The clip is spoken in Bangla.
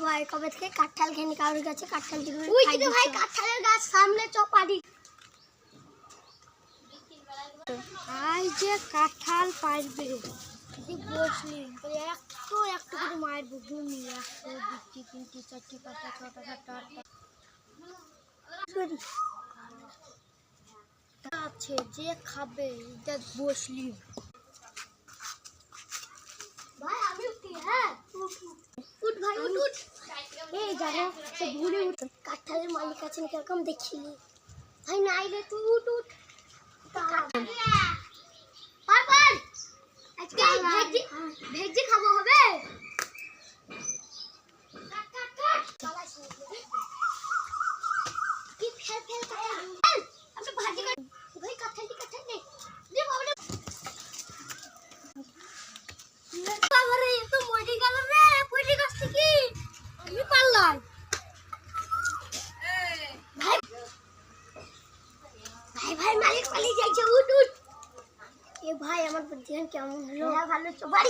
ভাই কবে থেকে কাঁঠাল খেয়ে কারোর কাছে কাঁঠাল দিবে ওই যে ভাই কাঁঠালের গাছ সামনে চ পারি আই যে কাঁঠাল পারবে তুই বসলি একটু একটু করে মায়ের বুঝুন নিয়ে আসতে দুটি তিনটি চারটি পাতা ছটা সাতটা আটটা আছে যে খাবে এটা বসলি ভাই আমি উঠি হ্যাঁ উঠ ভাই উঠ এই জানো সে ঘুরে উঠ কাঁঠালের মালিক আছেন কিরকম দেখিলি ভাই নাই রে তুই উঠ পার আজকে ভেজি খাবো হবে কি ফেল আমি ভাজি কর ভাই কাঁঠাল দে দে বাবা বাবারে এত মরে গেল রে পড়ে গেছে কি আমি পারলাম ভাই মালিক পালিয়ে যাইছে উঠ এ ভাই আমার বুদ্ধি কেমন হলো ভালো তো বাড়ি